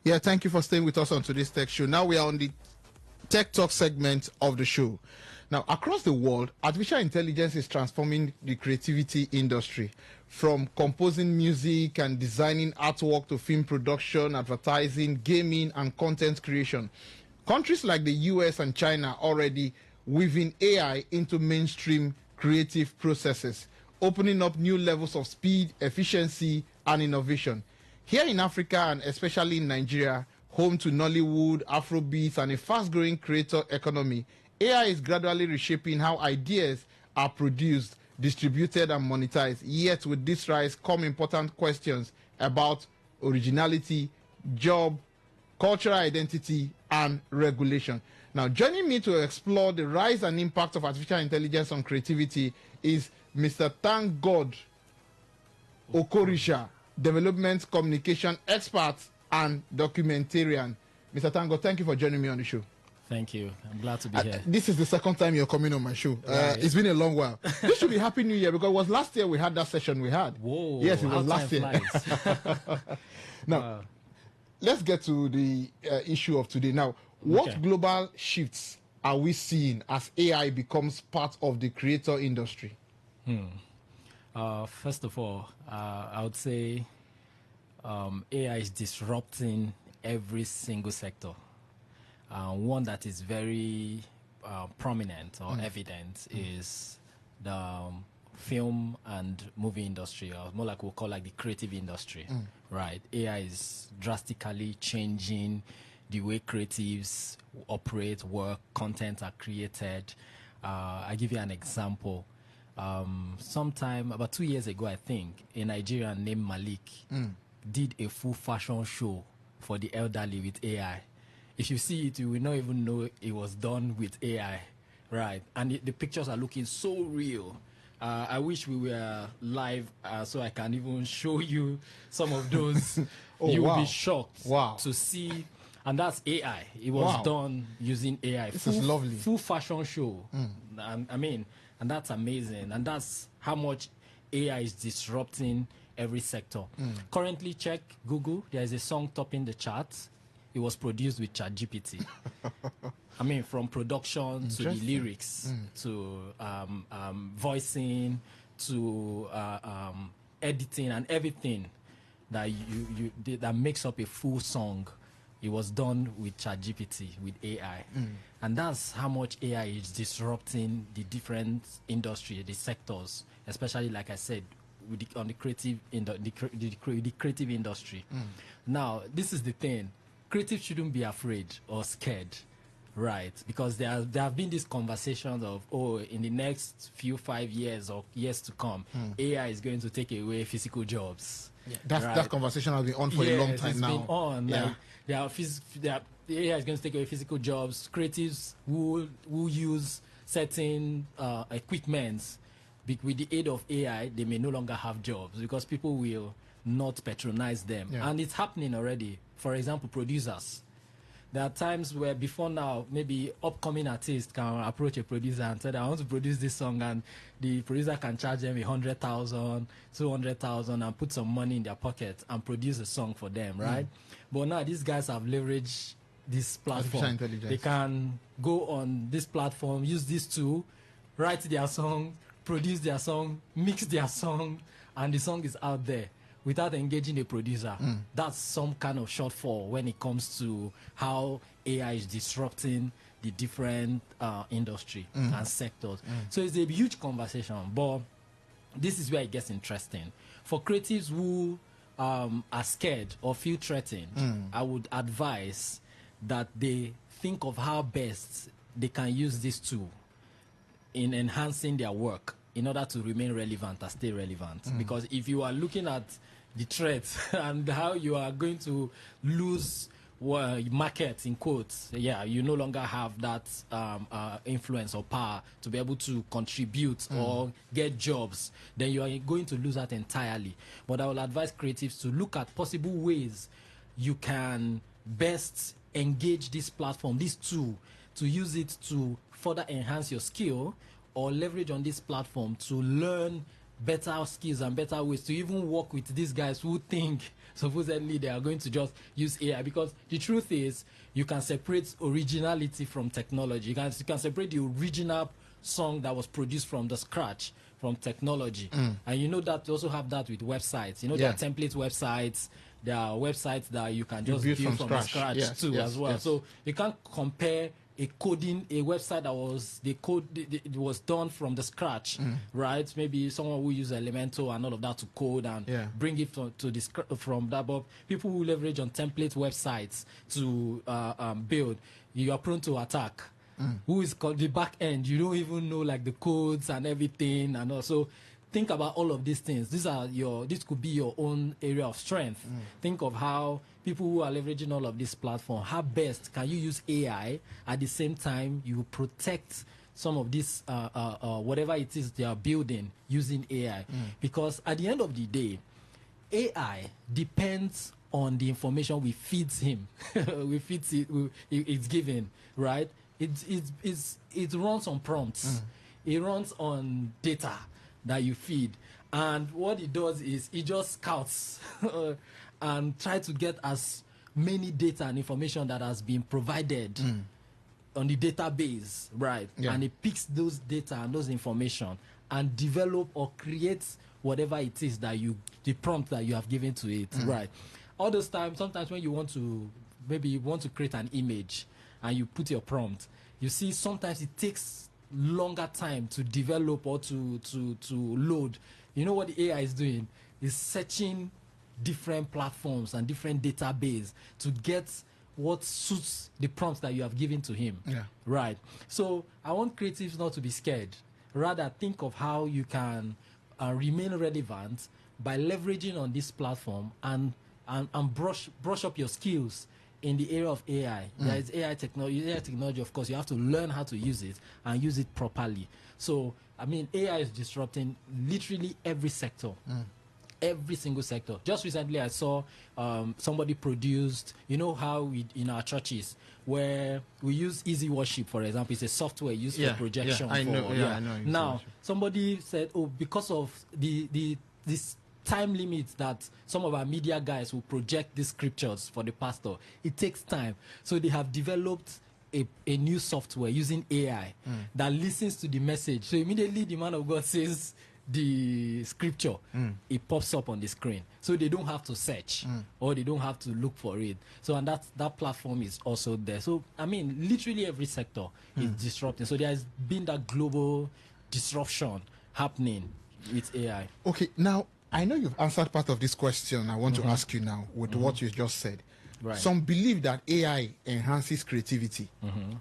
Yeah, thank you for staying with us on today's Tech Show. Now we are on the Tech Talk segment of the show. Now, across the world, artificial intelligence is transforming the creativity industry, from composing music and designing artwork to film production, advertising, gaming, and content creation. Countries like the US and China are already weaving AI into mainstream creative processes, opening up new levels of speed, efficiency, and innovation. Here in Africa, and especially in Nigeria, home to Nollywood, Afrobeats, and a fast-growing creator economy, AI is gradually reshaping how ideas are produced, distributed, and monetized. Yet with this rise come important questions about originality, job, cultural identity, and regulation. Now, joining me to explore the rise and impact of artificial intelligence on creativity is Mr. ThankGod Okorisha, development communication expert and documentarian. Mr. ThankGod, thank you for joining me on the show. Thank you. I'm glad to be here. This is the second time you're coming on my show. Right. It's been a long while. This should be Happy New Year, because it was last year we had that session we had. Whoa. Yes, it was how last time year. flies. Now, let's get to the issue of today. Now, what global shifts are we seeing as AI becomes part of the creator industry? First of all, I would say AI is disrupting every single sector. One that is very prominent or evident is the film and movie industry, or more like we'll call like the creative industry, right? AI is drastically changing the way creatives operate, work, content are created. I give you an example. Sometime about 2 years ago, I think, a Nigerian named Malik did a full fashion show for the elderly with AI. If you see it, you will not even know it was done with AI, right? And the pictures are looking so real. I wish we were live so I can even show you some of those. You'll be shocked to see. And that's AI. It was done using AI. This is lovely. Full fashion show. I mean, and that's amazing. And that's how much AI is disrupting every sector. Currently, check Google. There is a song topping the charts. It was produced with ChatGPT. I mean, from production to the lyrics to voicing to editing and everything that that makes up a full song. It was done with ChatGPT, with AI. And that's how much AI is disrupting the different industry, the sectors, especially, like I said, with on the creative the creative industry. Now, this is the thing. Creatives shouldn't be afraid or scared, right? Because there have been these conversations of, in the next 5 years or years to come, AI is going to take away physical jobs. Yeah, that conversation has been on for a long time now. It's been on. Yeah. The AI is going to take away physical jobs. Creatives who use certain equipment, with the aid of AI, they may no longer have jobs because people will not patronize them. And it's happening already. For example, producers. There are times where before now, maybe upcoming artists can approach a producer and say, I want to produce this song, and the producer can charge them 100,000, 200,000 and put some money in their pocket and produce a song for them, right? But now these guys have leveraged this platform. They can go on this platform, use this tool, write their song, produce their song, mix their song, and the song is out there without engaging a producer. That's some kind of shortfall when it comes to how AI is disrupting the different industry and sectors. So it's a huge conversation, but this is where it gets interesting. For creatives who are scared or feel threatened, I would advise that they think of how best they can use this tool in enhancing their work in order to remain relevant and stay relevant. Because if you are looking at the threats and how you are going to lose market, in quotes, you no longer have that influence or power to be able to contribute or get jobs, then you are going to lose that entirely. But I will advise creatives to look at possible ways you can best engage this platform, this tool, to use it to further enhance your skill or leverage on this platform to learn better skills and better ways to even work with these guys who think supposedly they are going to just use AI. Because the truth is, you can separate originality from technology. You can separate the original song that was produced from the scratch from technology. And you know that you also have that with websites. You know, there are template websites. There are websites that you can just build from scratch too as well. So you can't compare a website that was it was done from the scratch, right? Maybe someone who use Elementor and all of that to code and bring it from that. But people who leverage on template websites to build, you are prone to attack. Who is called the back end? You don't even know like the codes and everything, and also think about all of these things. This could be your own area of strength. Think of how people who are leveraging all of this platform, how best can you use AI at the same time you protect some of this whatever it is they are building using AI. Because at the end of the day, AI depends on the information we feed him. It's given, right? It runs on prompts. It runs on data that you feed, and what it does is it just scouts and try to get as many data and information that has been provided on the database, right? And it picks those data and those information and develop or create whatever it is that the prompt that you have given to it, right? All those times, sometimes when you want to create an image and you put your prompt, you see sometimes it takes longer time to develop or to load. You know what the AI is doing is searching different platforms and different database to get what suits the prompts that you have given to him. Right. So I want creatives not to be scared. Rather think of how you can remain relevant by leveraging on this platform and brush up your skills in the area of AI. There is AI technology, of course, you have to learn how to use it and use it properly. So, I mean, AI is disrupting literally every sector. Every single sector. Just recently, I saw somebody produced, you know how in our churches, where we use Easy Worship, for example, it's a software used for projection. I know. Now, somebody said, because of this time limit that some of our media guys will project these scriptures for the pastor, it takes time. So they have developed a new software using AI that listens to the message. So immediately the man of God says the scripture, it pops up on the screen. So they don't have to search or they don't have to look for it. So and that platform is also there. So I mean, literally every sector is disrupting. So there has been that global disruption happening with AI. Okay, now I know you've answered part of this question I want to ask you now with what you just said. Right. Some believe that AI enhances creativity.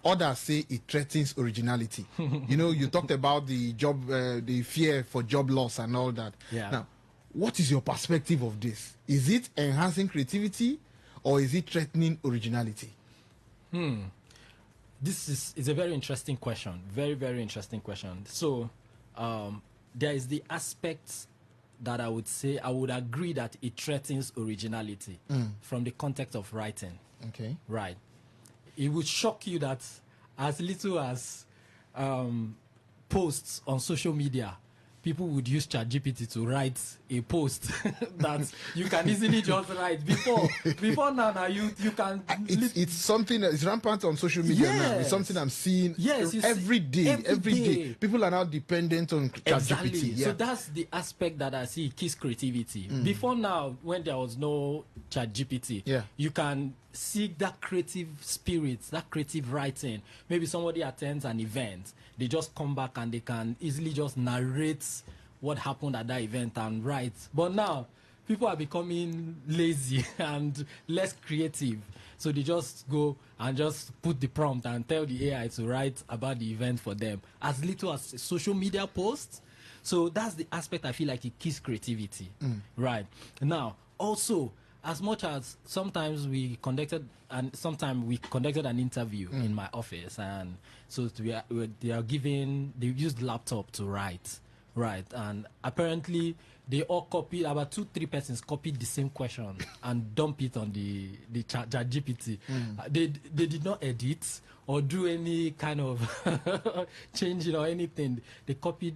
Others say it threatens originality. You know, you talked about the fear for job loss and all that. Now, what is your perspective of this? Is it enhancing creativity or is it threatening originality? This is a very interesting question. Very, very interesting question. So, there is the aspect that I would agree that it threatens originality from the context of writing. Okay. Right. It would shock you that as little as posts on social media, people would use ChatGPT to write a post that you can easily just write. Before now you can. It's something that is rampant on social media now. It's something I'm seeing every day. People are now dependent on ChatGPT. Exactly. So that's the aspect that I see kills creativity. Before now, when there was no ChatGPT, you can see that creative spirit, that creative writing. Maybe somebody attends an event, they just come back and they can easily just narrate what happened at that event and write. But now, people are becoming lazy and less creative. So they just go and just put the prompt and tell the AI to write about the event for them. As little as a social media post. So that's the aspect I feel like it kills creativity. Right. Now, also, as much as sometimes we conducted an interview in my office, and so they used laptop to write, right? And apparently they all copied, about 2-3 persons copied the same question and dump it on the chat GPT. They did not edit or do any kind of changing or anything. They copied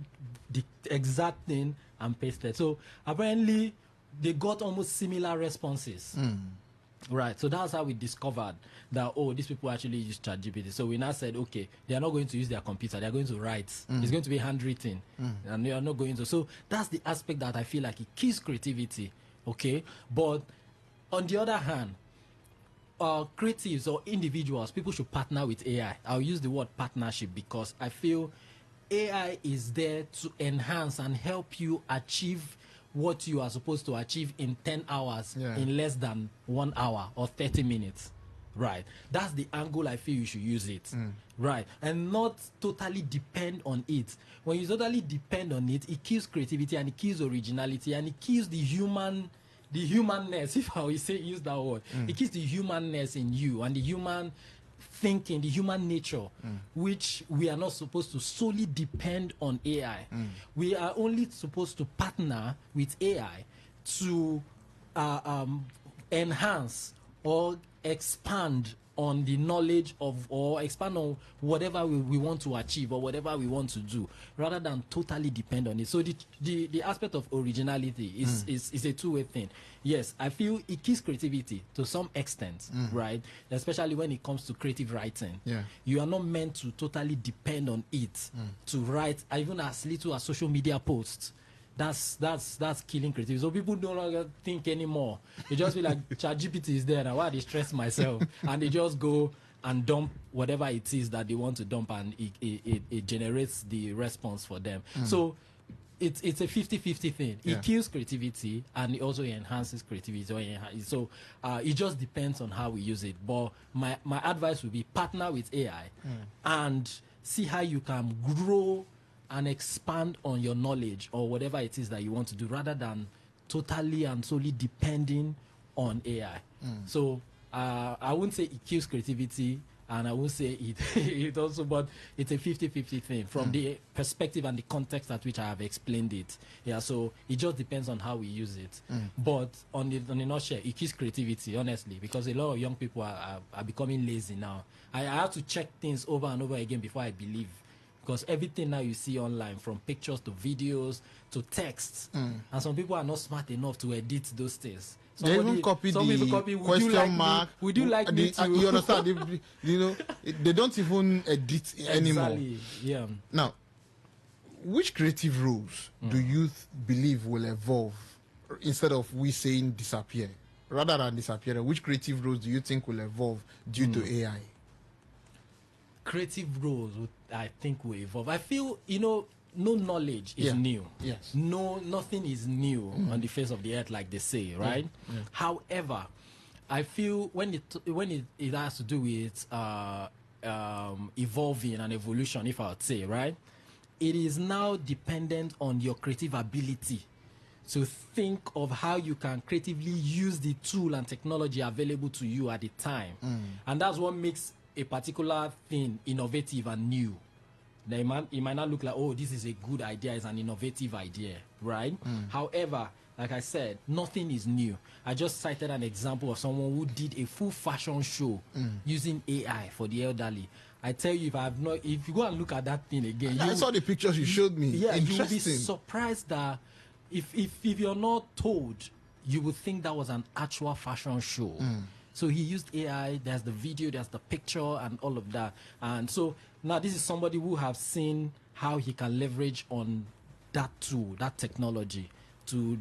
the exact thing and pasted. So apparently they got almost similar responses. Right, so that's how we discovered that, oh, these people actually use ChatGPT. So we now said, okay, they are not going to use their computer, they are going to write. It's going to be handwritten, and they are not going to. So that's the aspect that I feel like it kills creativity, okay? But on the other hand, creatives or individuals, people should partner with AI. I'll use the word partnership because I feel AI is there to enhance and help you achieve what you are supposed to achieve in 10 hours in less than 1 hour or 30 minutes. Right. That's the angle I feel you should use it. Right. And not totally depend on it. When you totally depend on it, it kills creativity and it kills originality and it kills the humanness, if I will use that word. It kills the humanness in you and the human thinking, the human nature, which we are not supposed to solely depend on AI. We are only supposed to partner with AI to enhance or expand on the knowledge of, or expand on whatever we want to achieve or whatever we want to do, rather than totally depend on it. So the aspect of originality is a two-way thing. Yes, I feel it kills creativity to some extent, right? Especially when it comes to creative writing. You are not meant to totally depend on it to write even as little as social media posts. That's killing creativity. So people no longer think anymore. They just feel like ChatGPT is there now. Why they stress myself? And they just go and dump whatever it is that they want to dump, and it generates the response for them. So it's a 50-50 thing. It kills creativity and it also enhances creativity. So it just depends on how we use it. But my advice would be partner with AI and see how you can grow and expand on your knowledge or whatever it is that you want to do, rather than totally and solely depending on AI. So I wouldn't say it kills creativity, and I won't say it also, but it's a 50-50 thing from the perspective and the context at which I have explained it. So it just depends on how we use it. But on the nutshell, it kills creativity, honestly, because a lot of young people are becoming lazy now. I have to check things over and over again before I believe. Because everything now you see online, from pictures to videos to texts, and some people are not smart enough to edit those things. They even copy the question mark. Would you like me to? You understand? They don't even edit anymore. Exactly. Yeah. Now, which creative roles do you believe will evolve instead of we saying disappear? Rather than disappear, which creative roles do you think will evolve due to AI? Creative roles, I think, will evolve. I feel, no knowledge is new. Yes. Nothing is new on the face of the earth, like they say, right? However, I feel when it has to do with evolving and evolution, if I would say, right, it is now dependent on your creative ability to think of how you can creatively use the tool and technology available to you at the time. And that's what makes a particular thing innovative and new. It might not look like, oh, this is a good idea, it's an innovative idea, right? However, like I said, nothing is new. I just cited an example of someone who did a full fashion show using AI for the elderly. I tell you, if you go and look at that thing again, I saw the pictures you showed me. Yeah, you will be surprised that if you're not told, you would think that was an actual fashion show. So he used AI, there's the video, there's the picture, and all of that. And so now this is somebody who have seen how he can leverage on that tool, that technology, to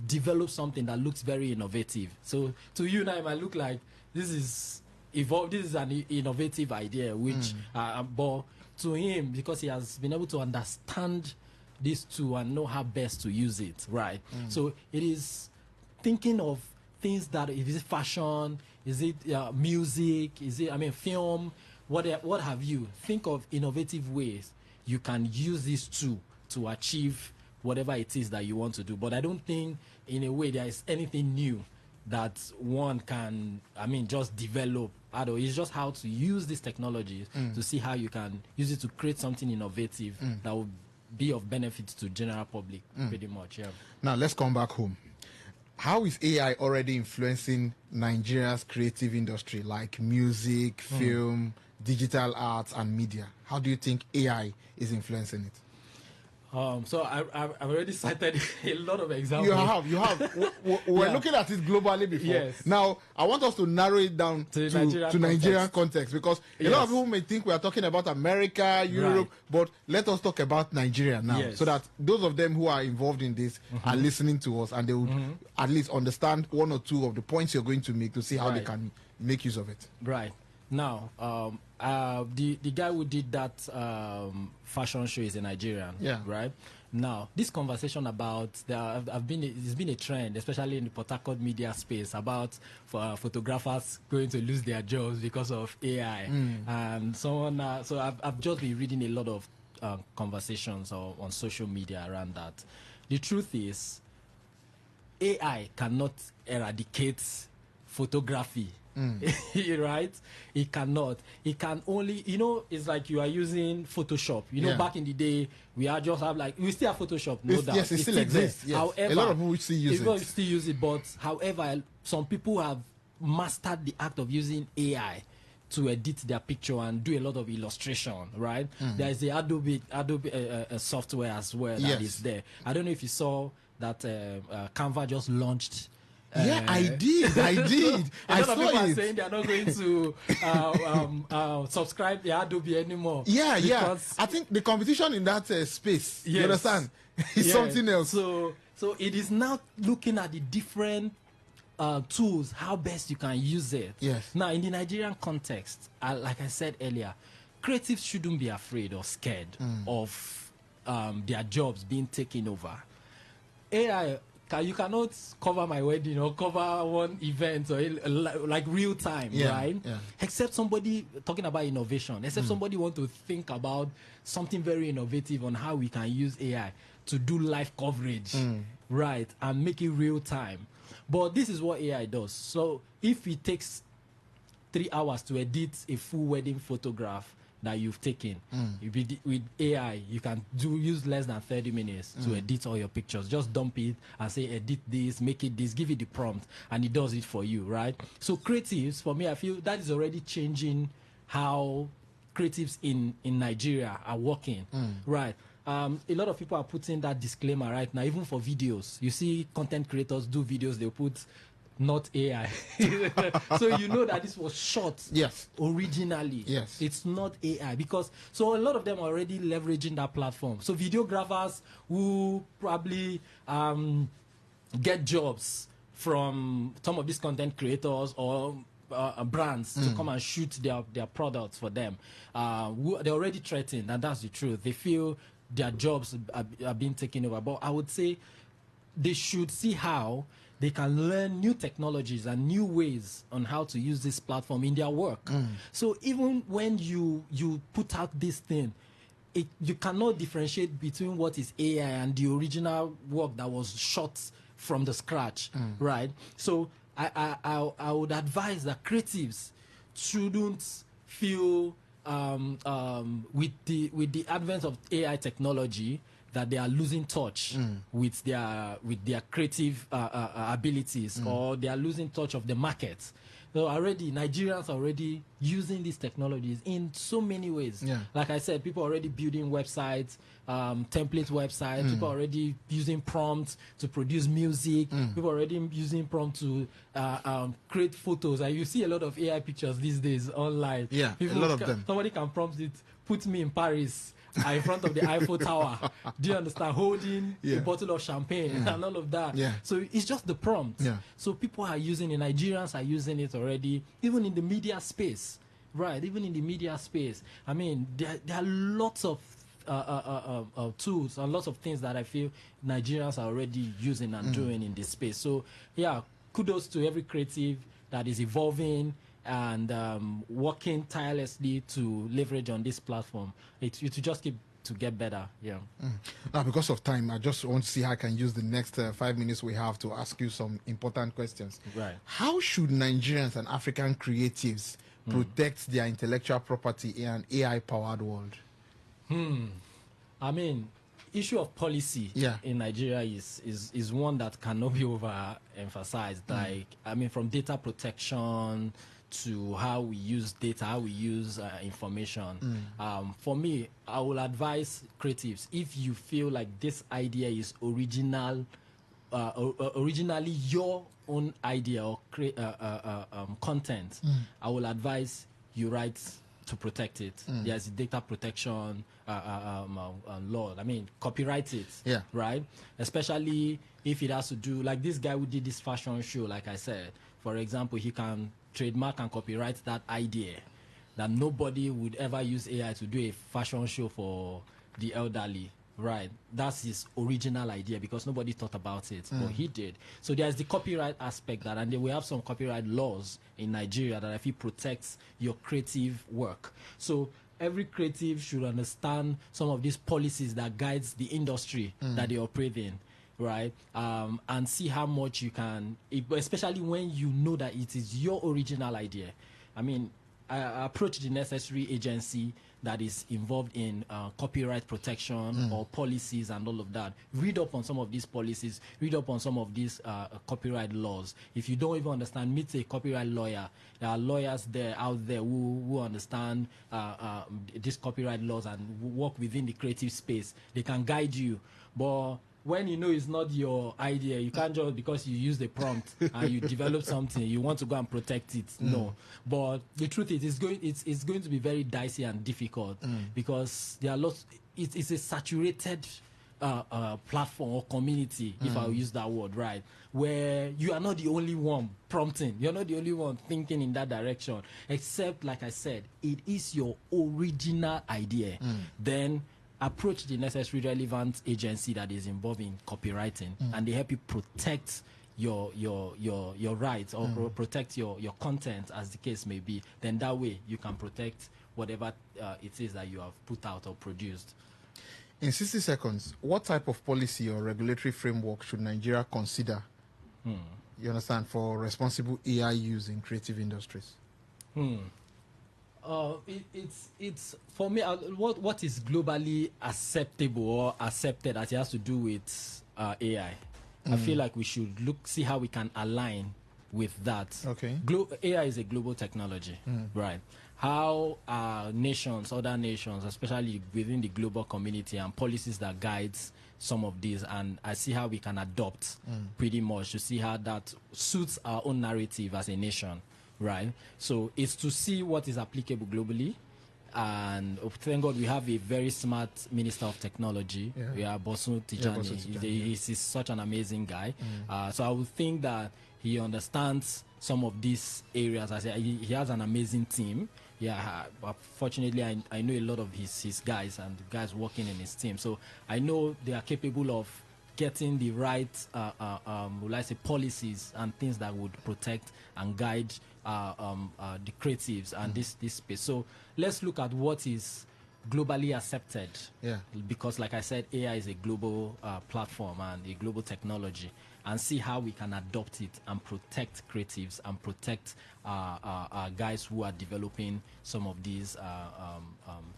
develop something that looks very innovative. So to you now, it might look like this is an innovative idea, which, but to him, because he has been able to understand this tool and know how best to use it, right? So it is thinking of things that, is it fashion, is it music, is it film, what have you. Think of innovative ways you can use this tool to achieve whatever it is that you want to do. But I don't think in a way there is anything new that one can just develop. It's just how to use these technologies to see how you can use it to create something innovative that will be of benefit to general public, pretty much. Yeah. Now let's come back home. How is AI already influencing Nigeria's creative industry, like music, film, digital arts, and media? How do you think AI is influencing it? So I've already cited a lot of examples. You have. We're looking at it globally before. Yes. Now, I want us to narrow it down to Nigerian context, because a lot of people may think we are talking about America, Europe, but let us talk about Nigeria now, so that those of them who are involved in this are listening to us, and they would at least understand one or two of the points you're going to make to see how they can make use of it. Right. Now, the guy who did that fashion show is a Nigerian. Yeah. Right. Now, this conversation about it's been a trend, especially in the Port Harcourt media space, about photographers going to lose their jobs because of AI. And so I've just been reading a lot of conversations on social media around that. The truth is, AI cannot eradicate photography. Right? It cannot. It can only, it's like you are using Photoshop. Back in the day, we still have Photoshop, no doubt. Yes, it still exists. Yes. However, a lot of people still use it. But however, some people have mastered the act of using AI to edit their picture and do a lot of illustration, right? There is the Adobe software as well that is there. I don't know if you saw that Canva just launched. I did. I saw people it. Are saying they are not going to subscribe the Adobe anymore. Yeah. I think the competition in that space, you understand, is something else. So it is now looking at the different tools, how best you can use it. Yes. Now, in the Nigerian context, like I said earlier, creatives shouldn't be afraid or scared of their jobs being taken over. AI. You cannot cover my wedding or cover one event or like real time, right? Yeah. Except somebody talking about innovation, except somebody want to think about something very innovative on how we can use AI to do live coverage, right? And make it real time. But this is what AI does. So if it takes 3 hours to edit a full wedding photograph that you've taken, with AI, you can use less than 30 minutes to edit all your pictures. Just dump it and say, edit this, make it this, give it the prompt, and it does it for you, right? So creatives, for me, I feel that is already changing how creatives in Nigeria are working, right? A lot of people are putting that disclaimer right now, even for videos. You see content creators do videos, they'll put not AI. So you know that this was shot originally. Yes. It's not AI, because so a lot of them are already leveraging that platform. So videographers who probably get jobs from some of these content creators or brands to come and shoot their products for them, they're already threatened, and that's the truth. They feel their jobs are being taken over. But I would say they should see how they can learn new technologies and new ways on how to use this platform in their work. So even when you put out this thing, you cannot differentiate between what is AI and the original work that was shot from the scratch, right? So I would advise that creatives shouldn't feel with the advent of AI technology that they are losing touch with their creative abilities, or they are losing touch of the market. So already Nigerians are already using these technologies in so many ways. Like I said, people are already building websites, template websites. People are already using prompts to produce music. People are already using prompts to create photos. And you see a lot of AI pictures these days online. A lot of them. Somebody can prompt it, put me in Paris, in front of the Eiffel Tower. Do you understand? Holding a bottle of champagne and all of that. So it's just the prompt. So people are using it. Nigerians are using it already, even in the media space. Right, even in the media space. I mean, there are lots of tools and lots of things that I feel Nigerians are already using and doing in this space. So, kudos to every creative that is evolving and working tirelessly to leverage on this platform. It just keep to get better. Now, because of time, I just want to see how I can use the next 5 minutes we have to ask you some important questions. Right. How should Nigerians and African creatives protect their intellectual property in an AI-powered world? I mean, issue of policy in Nigeria is one that cannot be overemphasized. Like, I mean, from data protection to how we use data, how we use information. For me, I will advise creatives, if you feel like this idea is originally your own idea or content, I will advise you write to protect it. There's data protection law. I mean, copyright it. Right? Especially if it has to do, like this guy who did this fashion show, like I said, for example, he can trademark and copyright that idea that nobody would ever use AI to do a fashion show for the elderly. Right, that's his original idea because nobody thought about it, but he did. So there's the copyright aspect that, and then we have some copyright laws in Nigeria that I feel protects your creative work. So every creative should understand some of these policies that guides the industry that they operate in, right? And see how much you can, especially when you know that it is your original idea. I mean, I approach the necessary agency that is involved in copyright protection or policies and all of that. Read up on some of these policies, read up on some of these copyright laws. If you don't even understand, meet a copyright lawyer. There are lawyers out there who understand these copyright laws and work within the creative space. They can guide you. But when you know it's not your idea, you can't just because you use the prompt and you develop something, you want to go and protect it. No. But the truth is, it's going to be very dicey and difficult because there are lots. It's a saturated platform or community, if I'll use that word, right? Where you are not the only one prompting. You're not the only one thinking in that direction. Except, like I said, it is your original idea. Then approach the necessary relevant agency that is involved in copywriting, and they help you protect your rights or protect your content, as the case may be. Then that way you can protect whatever it is that you have put out or produced. In 60 seconds, what type of policy or regulatory framework should Nigeria consider, you understand, for responsible AI use in creative industries? It's for me, what is globally acceptable or accepted as it has to do with AI. I feel like we should see how we can align with that. Okay. AI is a global technology, right? How nations, other nations, especially within the global community, and policies that guides some of these, and I see how we can adopt pretty much to see how that suits our own narrative as a nation. Right, so it's to see what is applicable globally, and thank God we have a very smart Minister of Technology. We are Bosun Tijani. He's such an amazing guy. So I would think that he understands some of these areas. He has an amazing team. But fortunately, I know a lot of his guys and guys working in his team. So I know they are capable of getting the right, policies and things that would protect and guide the creatives and this space. So let's look at what is globally accepted. Because, like I said, AI is a global platform and a global technology, and see how we can adopt it and protect creatives and protect guys who are developing some of these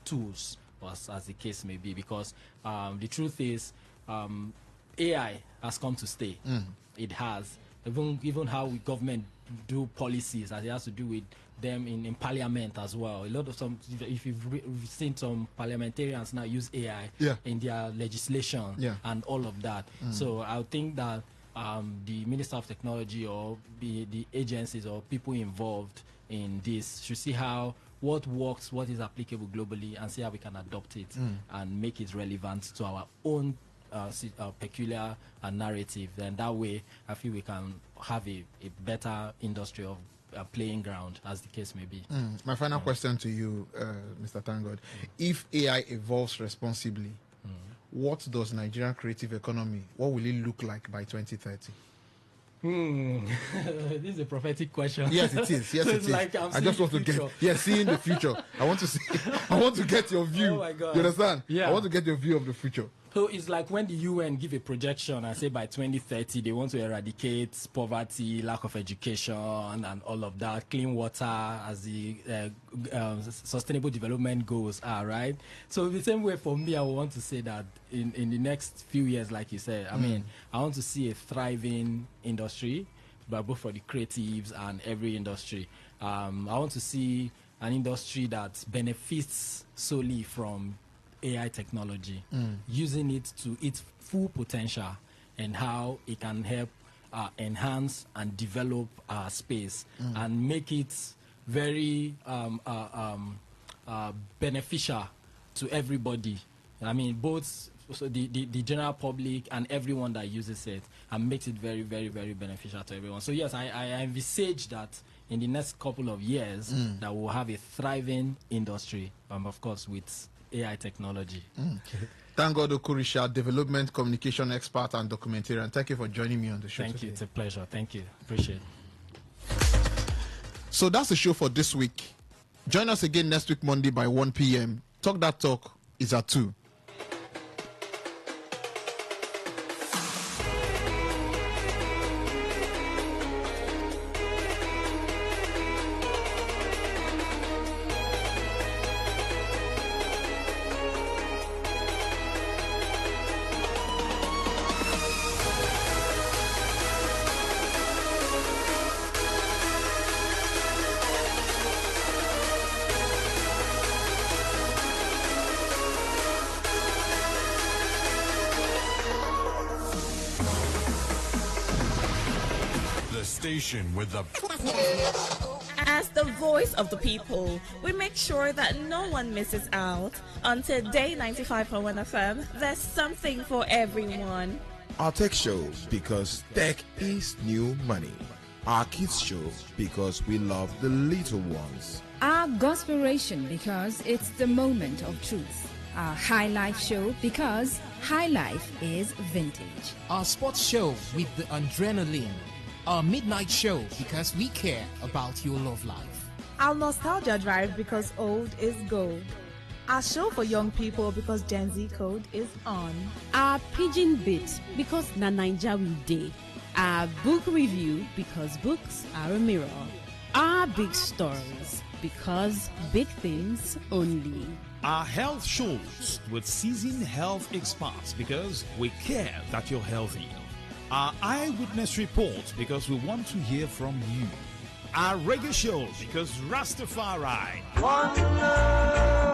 tools, as the case may be. Because the truth is, AI has come to stay. It has. Even how government do policies, as it has to do with them in parliament as well. A lot of if you've seen some parliamentarians now use AI in their legislation and all of that. So I would think that the Minister of Technology or the agencies or people involved in this should see what works, what is applicable globally, and see how we can adopt it and make it relevant to our own peculiar narrative. Then that way I feel we can have a better industry of playing ground, as the case may be. My final question to you, Mr. ThankGod. If AI evolves responsibly, what does Nigerian creative economy, what will it look like by 2030? This is a prophetic question. Yes, it is. Yes, so it is. like I just want to seeing the future. I want to get your view. Oh my God. You understand? Yeah. I want to get your view of the future. So it's like when the UN give a projection and say by 2030 they want to eradicate poverty, lack of education, and all of that, clean water as the sustainable development goals are, right? So the same way for me, I want to say that in the next few years, like you said, I mean, I want to see a thriving industry, but both for the creatives and every industry. I want to see an industry that benefits solely from AI technology, using it to its full potential, and how it can help enhance and develop our space and make it very beneficial to everybody. I mean, both the general public and everyone that uses it, and makes it very, very, very beneficial to everyone. So yes, I envisage that in the next couple of years that we'll have a thriving industry, of course, with AI technology. Thank God, Okorisha, development communication expert and documentarian. Thank you for joining me on the show. Thank today. you. It's a pleasure. Thank you. Appreciate it. So that's the show for this week. Join us again next week, Monday by 1 p.m. Talk That Talk is at 2. Station with the As the voice of the people, we make sure that no one misses out. On Today 95.1 FM, there's something for everyone. Our tech show, because tech is new money. Our kids show, because we love the little ones. Our Gospelration, because it's the moment of truth. Our High Life show, because high life is vintage. Our sports show with the adrenaline. Our midnight show, because we care about your love life. Our nostalgia drive, because old is gold. Our show for young people, because Gen Z code is on. Our pidgin bit, because na Naija we dey. Our book review, because books are a mirror. Our big stories, because big things only. Our health shows with seasoned health experts, because we care that you're healthy. Our eyewitness report, because we want to hear from you. Our reggae show, because Rastafari. One love.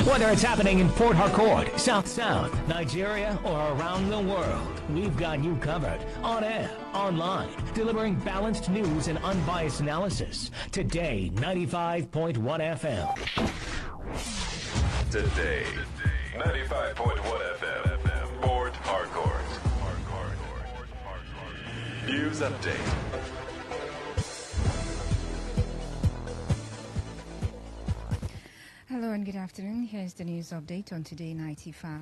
Whether it's happening in Port Harcourt, South, Nigeria, or around the world, we've got you covered. On air, online, delivering balanced news and unbiased analysis. Today, 95.1 FM. Today, 95.1 FM, Port Harcourt. News update. Hello and good afternoon. Here's the news update on Today 95.